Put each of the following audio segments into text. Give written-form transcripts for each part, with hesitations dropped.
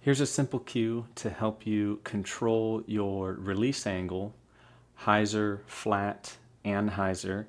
Here's a simple cue to help you control your release angle, Hyzer, flat, and Hyzer.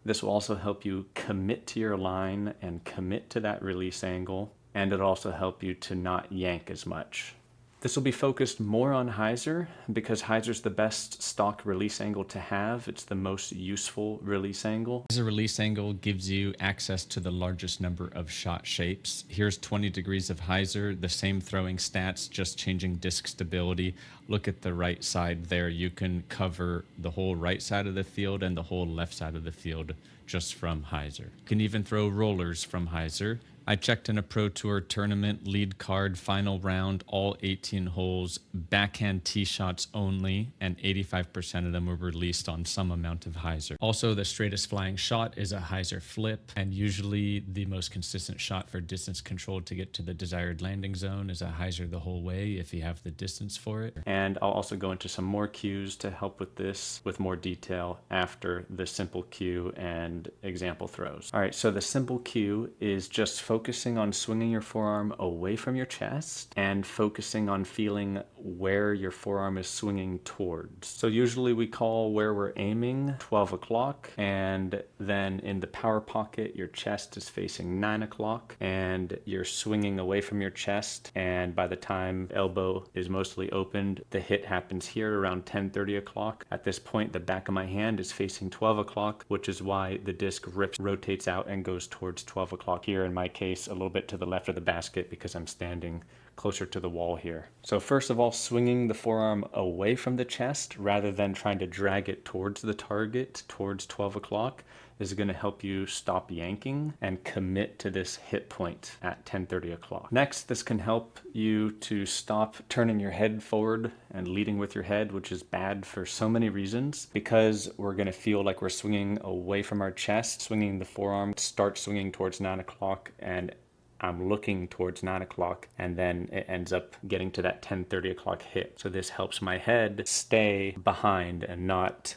This will also help you commit to your line and commit to that release angle, and it'll also help you to not yank as much. This will be focused more on Hyzer because Hyzer's the best stock release angle to have. It's the most useful release angle. Hyzer release angle gives you access to the largest number of shot shapes. Here's 20 degrees of Hyzer, the same throwing stats, just changing disc stability. Look at the right side there. You can cover the whole right side of the field and the whole left side of the field just from Hyzer. You can even throw rollers from Hyzer. I checked in a Pro Tour tournament, lead card, final round, all 18 holes, backhand tee shots only, and 85% of them were released on some amount of Hyzer. Also, the straightest flying shot is a Hyzer flip, and usually the most consistent shot for distance control to get to the desired landing zone is a Hyzer the whole way if you have the distance for it. And I'll also go into some more cues to help with this with more detail after the simple cue and example throws. All right, so the simple cue is just focusing on swinging your forearm away from your chest and focusing on feeling where your forearm is swinging towards. So usually we call where we're aiming 12 o'clock, and then in the power pocket, your chest is facing 9 o'clock and you're swinging away from your chest. And by the time elbow is mostly opened, the hit happens here around 10:30 o'clock. At this point, the back of my hand is facing 12 o'clock, which is why the disc rotates out and goes towards 12 o'clock here in my case, a little bit to the left of the basket because I'm standing closer to the wall here. So first of all, swinging the forearm away from the chest rather than trying to drag it towards the target, towards 12 o'clock, is going to help you stop yanking and commit to this hit point at 10:30 o'clock. Next, this can help you to stop turning your head forward and leading with your head, which is bad for so many reasons. Because we're going to feel like we're swinging away from our chest, swinging the forearm, start swinging towards 9 o'clock, and I'm looking towards 9 o'clock, and then it ends up getting to that 10:30 o'clock hit. So this helps my head stay behind and not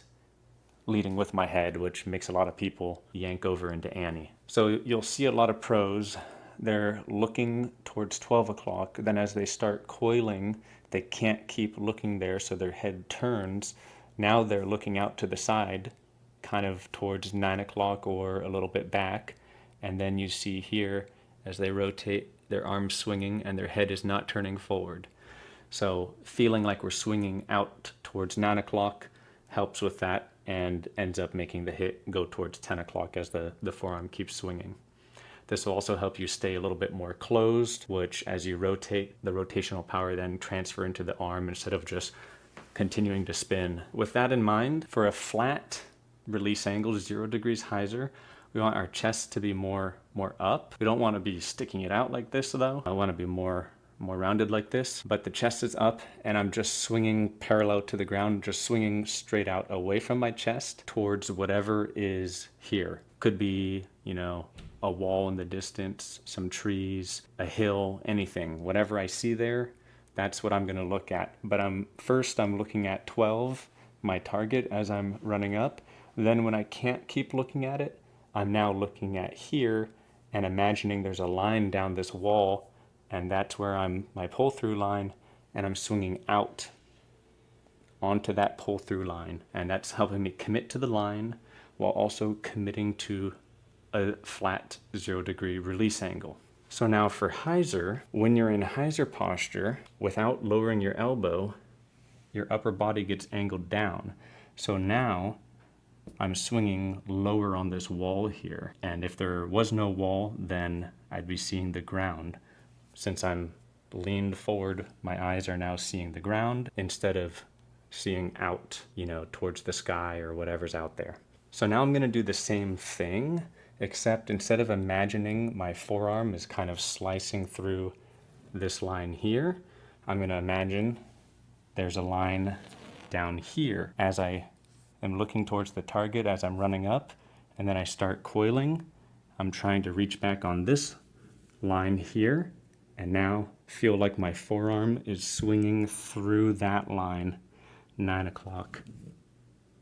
leading with my head, which makes a lot of people yank over into Annie. So you'll see a lot of pros, they're looking towards 12 o'clock. Then as they start coiling, they can't keep looking there, so their head turns. Now they're looking out to the side, kind of towards 9 o'clock or a little bit back. And then you see here, as they rotate, their arms swinging and their head is not turning forward. So feeling like we're swinging out towards 9 o'clock helps with that and ends up making the hit go towards 10 o'clock as the forearm keeps swinging. This will also help you stay a little bit more closed, which as you rotate, the rotational power then transfer into the arm instead of just continuing to spin. With that in mind, for a flat release angle, 0 degrees Hyzer, we want our chest to be more up. We don't want to be sticking it out like this though. I want to be more rounded like this, but the chest is up and I'm just swinging parallel to the ground, just swinging straight out away from my chest towards whatever is here. Could be, a wall in the distance, some trees, a hill, anything. Whatever I see there, that's what I'm going to look at. But I'm looking at 12, my target, as I'm running up. Then when I can't keep looking at it, I'm now looking at here and imagining there's a line down this wall, and that's where my pull through line, and I'm swinging out onto that pull through line, and that's helping me commit to the line while also committing to a flat 0 degree release angle. So now for Hyzer, when you're in Hyzer posture, without lowering your elbow, your upper body gets angled down. So now I'm swinging lower on this wall here, and if there was no wall, then I'd be seeing the ground. Since I'm leaned forward, my eyes are now seeing the ground instead of seeing out, towards the sky or whatever's out there. So now I'm going to do the same thing, except instead of imagining my forearm is kind of slicing through this line here, I'm going to imagine there's a line down here as I am looking towards the target as I'm running up, and then I start coiling. I'm trying to reach back on this line here, and now feel like my forearm is swinging through that line, 9 o'clock,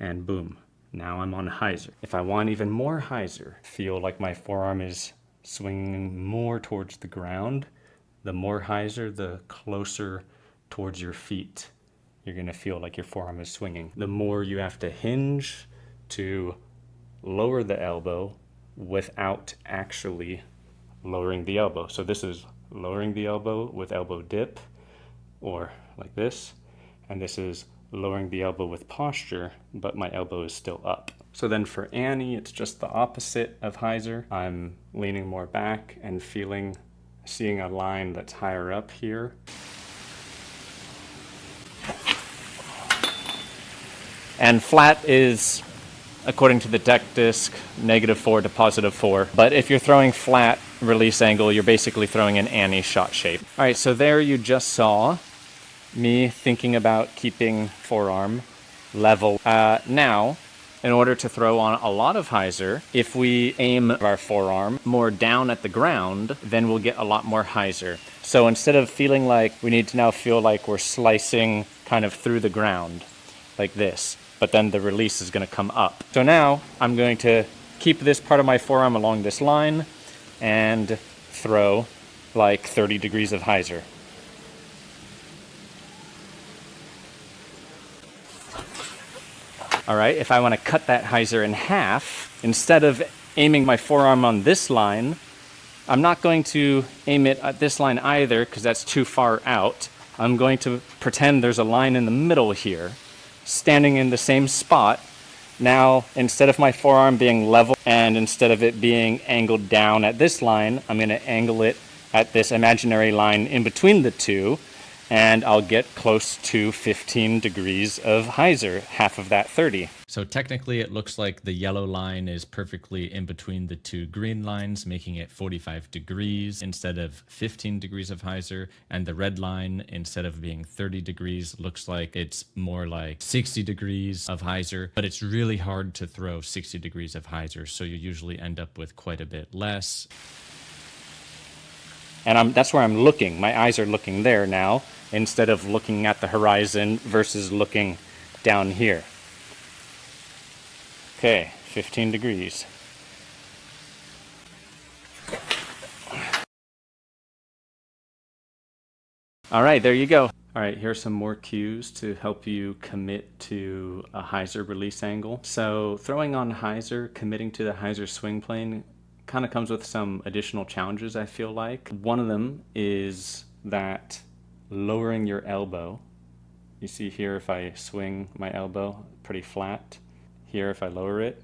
and boom, now I'm on Hyzer. If I want even more Hyzer, feel like my forearm is swinging more towards the ground, The more hyzer, the closer towards your feet you're going to feel like your forearm is swinging. The more you have to hinge to lower the elbow without actually lowering the elbow. So this is lowering the elbow with elbow dip, or like this, and this is lowering the elbow with posture, but my elbow is still up. So then for Annie, it's just the opposite of hyzer. I'm leaning more back and seeing a line that's higher up here. And flat is, according to the deck disc, -4 to +4. But if you're throwing flat release angle, you're basically throwing an Annie shot shape. All right, so there you just saw me thinking about keeping forearm level. Now, in order to throw on a lot of hyzer, if we aim our forearm more down at the ground, then we'll get a lot more hyzer. So instead of feeling like we need to now feel like we're slicing kind of through the ground, like this, but then the release is going to come up. So now I'm going to keep this part of my forearm along this line and throw like 30 degrees of hyzer. All right, if I want to cut that hyzer in half, instead of aiming my forearm on this line, I'm not going to aim it at this line either because that's too far out. I'm going to pretend there's a line in the middle here, standing in the same spot. Now, instead of my forearm being level and instead of it being angled down at this line, I'm going to angle it at this imaginary line in between the two, and I'll get close to 15 degrees of hyzer, half of that 30. So technically it looks like the yellow line is perfectly in between the two green lines, making it 45 degrees instead of 15 degrees of hyzer. And the red line, instead of being 30 degrees, looks like it's more like 60 degrees of hyzer. But it's really hard to throw 60 degrees of hyzer, so you usually end up with quite a bit less. And that's where I'm looking. My eyes are looking there now, instead of looking at the horizon versus looking down here. Okay, 15 degrees. All right, there you go. All right, here's some more cues to help you commit to a hyzer release angle. So throwing on hyzer, committing to the hyzer swing plane kind of comes with some additional challenges, I feel like. One of them is that lowering your elbow. You see here, if I swing my elbow pretty flat, here if I lower it,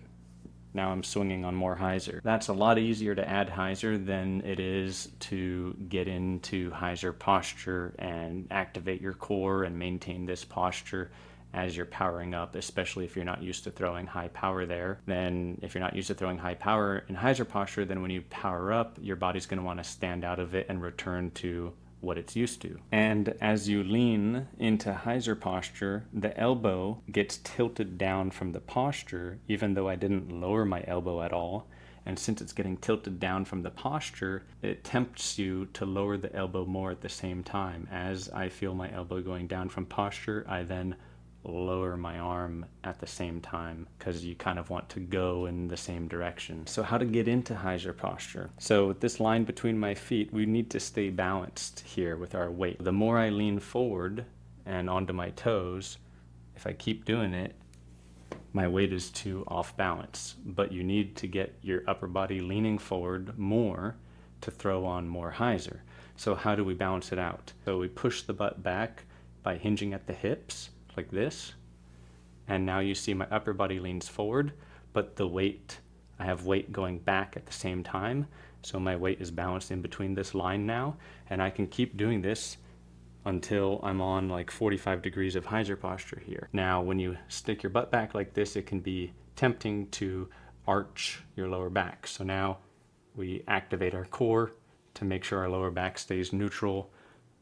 now I'm swinging on more hyzer. That's a lot easier to add hyzer than it is to get into hyzer posture and activate your core and maintain this posture as you're powering up, especially if you're not used to throwing high power there. Then if you're not used to throwing high power in hyzer posture, then when you power up, your body's going to want to stand out of it and return to what it's used to. And as you lean into hyzer posture, the elbow gets tilted down from the posture, even though I didn't lower my elbow at all. And since it's getting tilted down from the posture, it tempts you to lower the elbow more at the same time. As I feel my elbow going down from posture, I then lower my arm at the same time, because you kind of want to go in the same direction. So how to get into hyzer posture? So with this line between my feet, we need to stay balanced here with our weight. The more I lean forward and onto my toes, if I keep doing it, my weight is too off balance. But you need to get your upper body leaning forward more to throw on more hyzer. So how do we balance it out? So we push the butt back by hinging at the hips, like this, and now you see my upper body leans forward, but I have weight going back at the same time, so my weight is balanced in between this line now, and I can keep doing this until I'm on like 45 degrees of hyzer posture here. Now when you stick your butt back like this, it can be tempting to arch your lower back. So now we activate our core to make sure our lower back stays neutral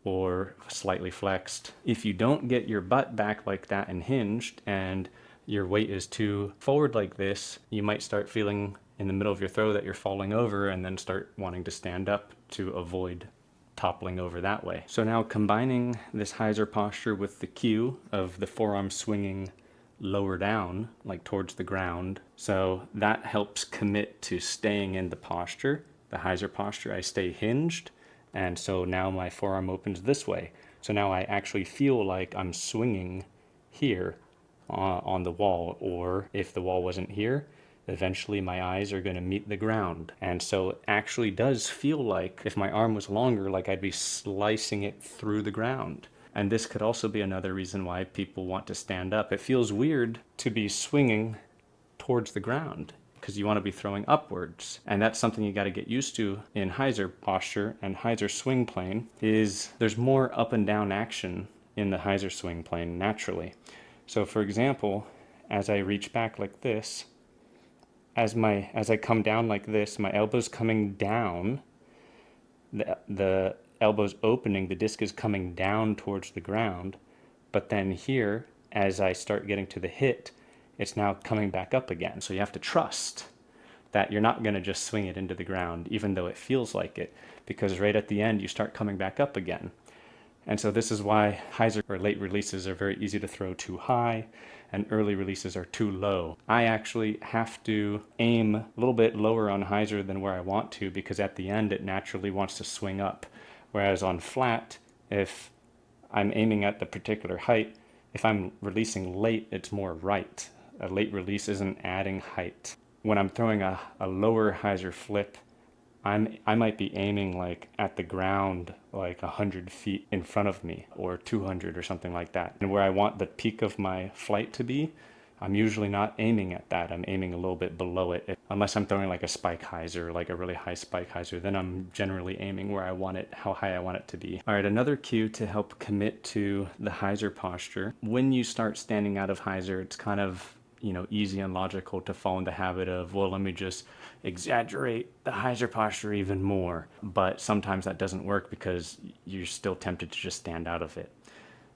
or slightly flexed. If you don't get your butt back like that and hinged, and your weight is too forward like this, you might start feeling in the middle of your throw that you're falling over and then start wanting to stand up to avoid toppling over that way. So now combining this hyzer posture with the cue of the forearm swinging lower down, like towards the ground, so that helps commit to staying in the posture, the hyzer posture. I stay hinged, And so now my forearm opens this way. So now I actually feel like I'm swinging here on the wall, or if the wall wasn't here, eventually my eyes are going to meet the ground. And so it actually does feel like, if my arm was longer, like I'd be slicing it through the ground. And this could also be another reason why people want to stand up. It feels weird to be swinging towards the ground because you want to be throwing upwards. And that's something you got to get used to in Hyzer posture and Hyzer swing plane. Is there's more up and down action in the Hyzer swing plane naturally. So for example, as I reach back like this, as I come down like this, my elbow's coming down, the elbow's opening, the disc is coming down towards the ground. But then here, as I start getting to the hit, it's now coming back up again. So you have to trust that you're not going to just swing it into the ground, even though it feels like it, because right at the end, you start coming back up again. And so this is why Hyzer or late releases are very easy to throw too high and early releases are too low. I actually have to aim a little bit lower on Hyzer than where I want to, because at the end it naturally wants to swing up. Whereas on flat, if I'm aiming at the particular height, if I'm releasing late, it's more right. A late release isn't adding height. When I'm throwing a lower Hyzer flip, I might be aiming like at the ground like 100 feet in front of me, or 200 or something like that. And where I want the peak of my flight to be, I'm usually not aiming at that. I'm aiming a little bit below it. Unless I'm throwing like a spike Hyzer, like a really high spike Hyzer, then I'm generally aiming where I want it, how high I want it to be. All right, another cue to help commit to the Hyzer posture. When you start standing out of Hyzer, it's kind of, easy and logical to fall in the habit of, well, let me just exaggerate the Hyzer posture even more. But sometimes that doesn't work because you're still tempted to just stand out of it.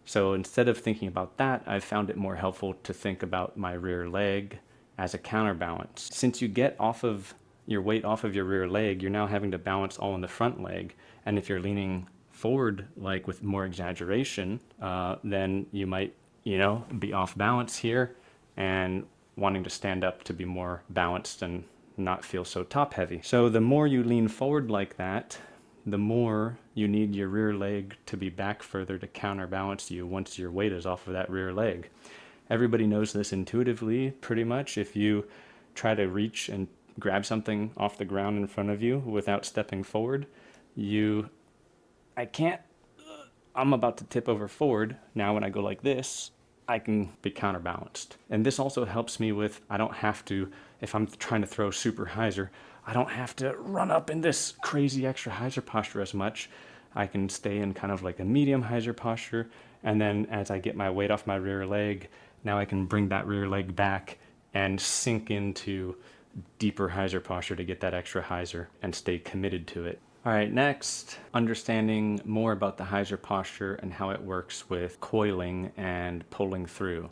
So instead of thinking about that, I've found it more helpful to think about my rear leg as a counterbalance. Since you get off of your weight off of your rear leg, you're now having to balance all in the front leg. And if you're leaning forward, like with more exaggeration, then you might, be off balance here and wanting to stand up to be more balanced and not feel so top heavy. So the more you lean forward like that, the more you need your rear leg to be back further to counterbalance you once your weight is off of that rear leg. Everybody knows this intuitively, pretty much. If you try to reach and grab something off the ground in front of you without stepping forward, I'm about to tip over forward. Now when I go like this, I can be counterbalanced. And this also helps me with, I don't have to, if I'm trying to throw super Hyzer, I don't have to run up in this crazy extra Hyzer posture as much. I can stay in kind of like a medium Hyzer posture. And then as I get my weight off my rear leg, now I can bring that rear leg back and sink into deeper Hyzer posture to get that extra Hyzer and stay committed to it. All right, next, understanding more about the Hyzer posture and how it works with coiling and pulling through.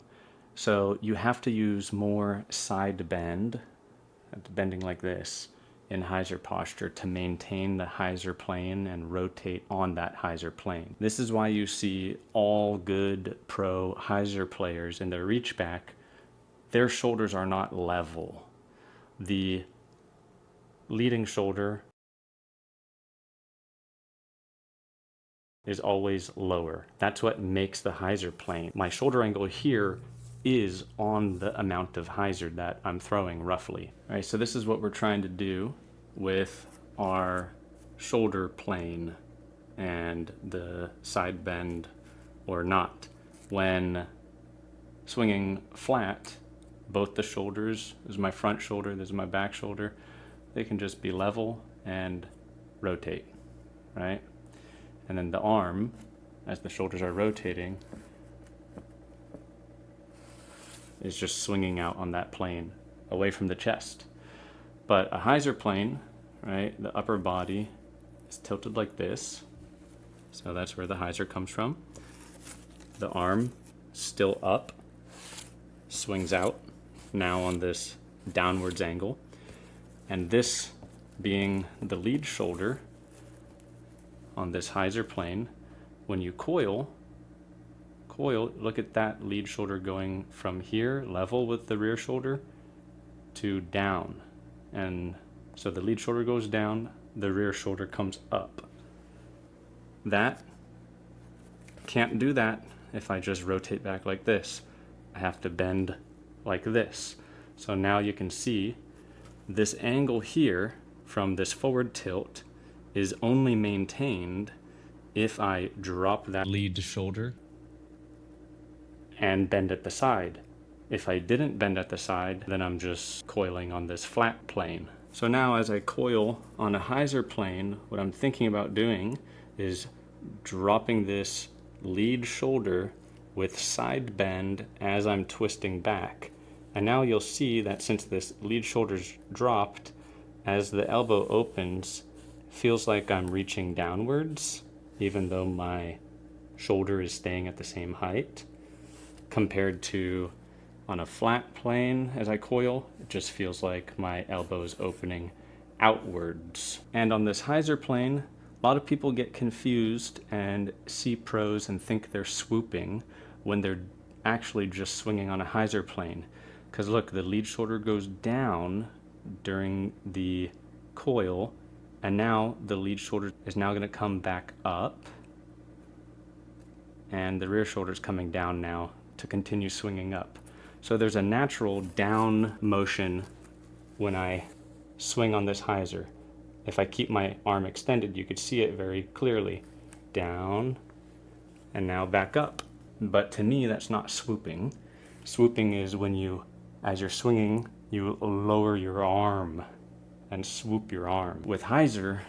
So you have to use more side bend, bending like this, in Hyzer posture to maintain the Hyzer plane and rotate on that Hyzer plane. This is why you see all good pro Hyzer players in their reach back, their shoulders are not level. The leading shoulder is always lower. That's what makes the Hyzer plane. My shoulder angle here is on the amount of Hyzer that I'm throwing roughly. All right, so this is what we're trying to do with our shoulder plane and the side bend or not. When swinging flat, both the shoulders, this is my front shoulder, this is my back shoulder, they can just be level and rotate, right? And then the arm, as the shoulders are rotating, is just swinging out on that plane away from the chest. But a Hyzer plane, right, the upper body is tilted like this. So that's where the Hyzer comes from. The arm still up, swings out now on this downwards angle. And this being the lead shoulder on this Hyzer plane, when you coil, look at that lead shoulder going from here, level with the rear shoulder, to down. And so the lead shoulder goes down, the rear shoulder comes up. That can't do that if I just rotate back like this. I have to bend like this. So now you can see this angle here from this forward tilt is only maintained if I drop that lead shoulder and bend at the side. If I didn't bend at the side, then I'm just coiling on this flat plane. So now as I coil on a Hyzer plane, what I'm thinking about doing is dropping this lead shoulder with side bend as I'm twisting back. And now you'll see that since this lead shoulder's dropped, as the elbow opens, feels like I'm reaching downwards, even though my shoulder is staying at the same height, compared to on a flat plane as I coil, it just feels like my elbow is opening outwards. And on this Hyzer plane, a lot of people get confused and see pros and think they're swooping when they're actually just swinging on a Hyzer plane. Because look, the lead shoulder goes down during the coil, and now the lead shoulder is now going to come back up, and the rear shoulder is coming down now to continue swinging up. So there's a natural down motion when I swing on this Hyzer. If I keep my arm extended, you could see it very clearly. Down, and now back up. But to me, that's not swooping. Swooping is when you, as you're swinging, you lower your arm and swoop your arm. With Hyzer,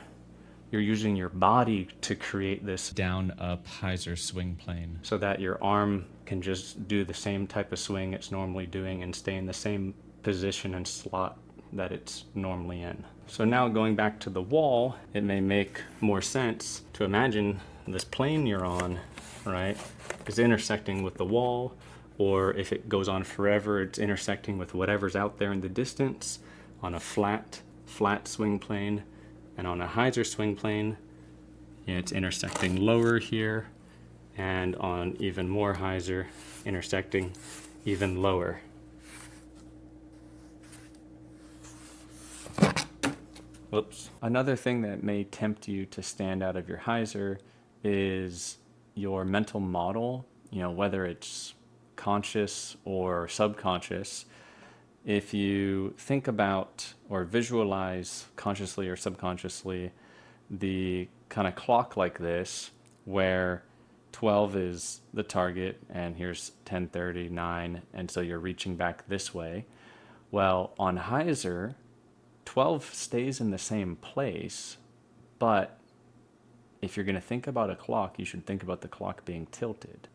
you're using your body to create this down up Hyzer swing plane. so that your arm can just do the same type of swing it's normally doing and stay in the same position and slot that it's normally in. So now going back to the wall, it may make more sense to imagine this plane you're on, right, is intersecting with the wall, or if it goes on forever, it's intersecting with whatever's out there in the distance on a flat swing plane. And on a Hyzer swing plane, it's intersecting lower here, and on even more Hyzer, intersecting even lower. Whoops. Another thing that may tempt you to stand out of your Hyzer is your mental model, whether it's conscious or subconscious. If you think about or visualize consciously or subconsciously the kind of clock like this, where 12 is the target and here's 10:30, 9, and so you're reaching back this way. Well, on Hyzer, 12 stays in the same place, but if you're going to think about a clock, you should think about the clock being tilted.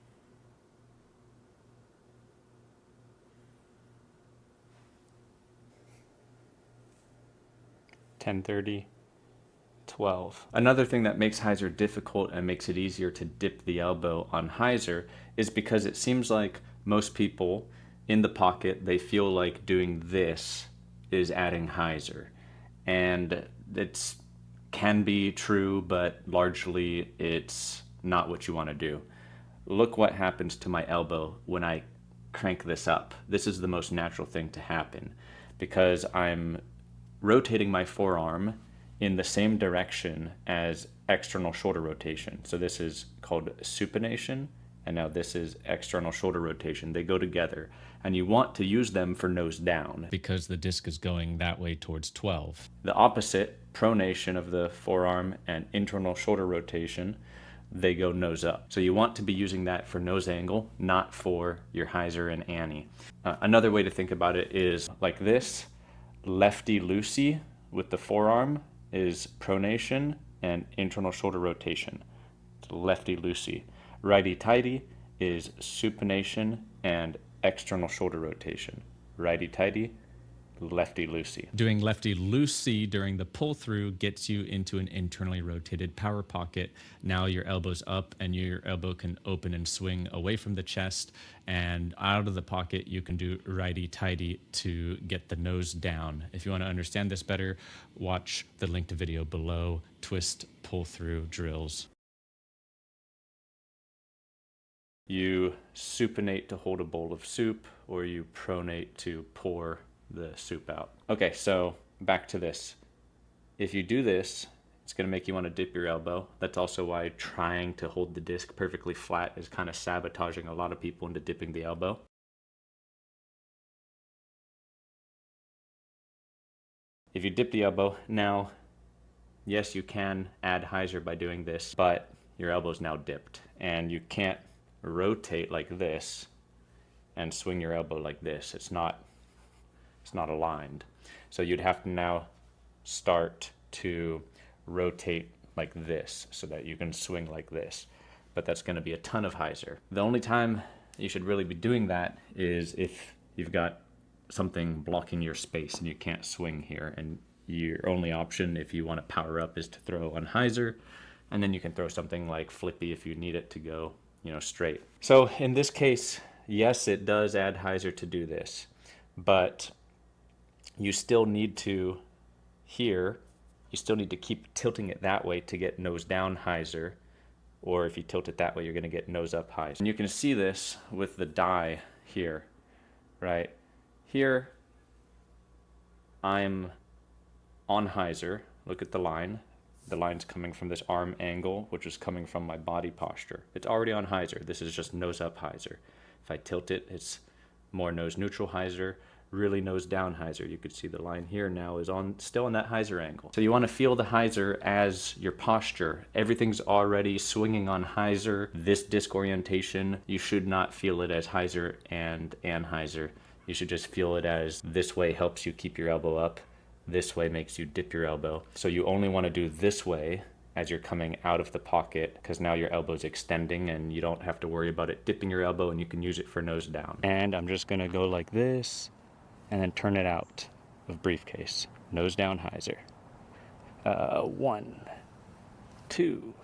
(10:30), 12. Another thing that makes Hyzer difficult and makes it easier to dip the elbow on Hyzer is because it seems like most people in the pocket, they feel like doing this is adding Hyzer. And it can be true, but largely it's not what you want to do. Look what happens to my elbow when I crank this up. This is the most natural thing to happen because I'm rotating my forearm in the same direction as external shoulder rotation. So this is called supination, and now this is external shoulder rotation. They go together, and you want to use them for nose down. Because the disc is going that way towards 12. The opposite, pronation of the forearm and internal shoulder rotation, they go nose up. So you want to be using that for nose angle, not for your Hyzer and Annie. Another way to think about it is like this. Lefty-loosey with the forearm is pronation and internal shoulder rotation. Lefty-loosey. Righty-tighty is supination and external shoulder rotation. Righty-tighty, lefty-loosey. Doing lefty-loosey during the pull-through gets you into an internally rotated power pocket. Now your elbow's up and your elbow can open and swing away from the chest, and out of the pocket you can do righty-tighty to get the nose down. If you want to understand this better, watch the linked video below, twist pull-through drills. You supinate to hold a bowl of soup, or you pronate to pour the soup out. Okay, so back to this. If you do this, It's going to make you want to dip your elbow. That's also why trying to hold the disc perfectly flat is kind of sabotaging a lot of people into dipping the elbow. If you dip the elbow, now, yes, you can add hyzer by doing this, but your elbow's now dipped, and you can't rotate like this and swing your elbow like this. It's not aligned. So you'd have to now start to rotate like this so that you can swing like this. But that's going to be a ton of hyzer. The only time you should really be doing that is if you've got something blocking your space and you can't swing here, and your only option if you want to power up is to throw on hyzer, and then you can throw something like flippy if you need it to go, you know, straight. So in this case, yes, it does add hyzer to do this, but you still need to, here, you still need to keep tilting it that way to get nose down hyzer, or if you tilt it that way, you're going to get nose up hyzer. And you can see this with the die here, right? Here, I'm on hyzer. Look at the line. The line's coming from this arm angle, which is coming from my body posture. It's already on hyzer. This is just nose up hyzer. If I tilt it, it's more nose neutral hyzer, really nose down hyzer. You could see the line here now is still on that hyzer angle. So you want to feel the hyzer as your posture. Everything's already swinging on hyzer. This disc orientation, you should not feel it as hyzer and hyzer. You should just feel it as this way helps you keep your elbow up. This way makes you dip your elbow. So you only want to do this way as you're coming out of the pocket, because now your elbow's extending and you don't have to worry about it dipping your elbow, and you can use it for nose down. And I'm just going to go like this and then turn it out of briefcase. Nose down hyzer. 1, 2,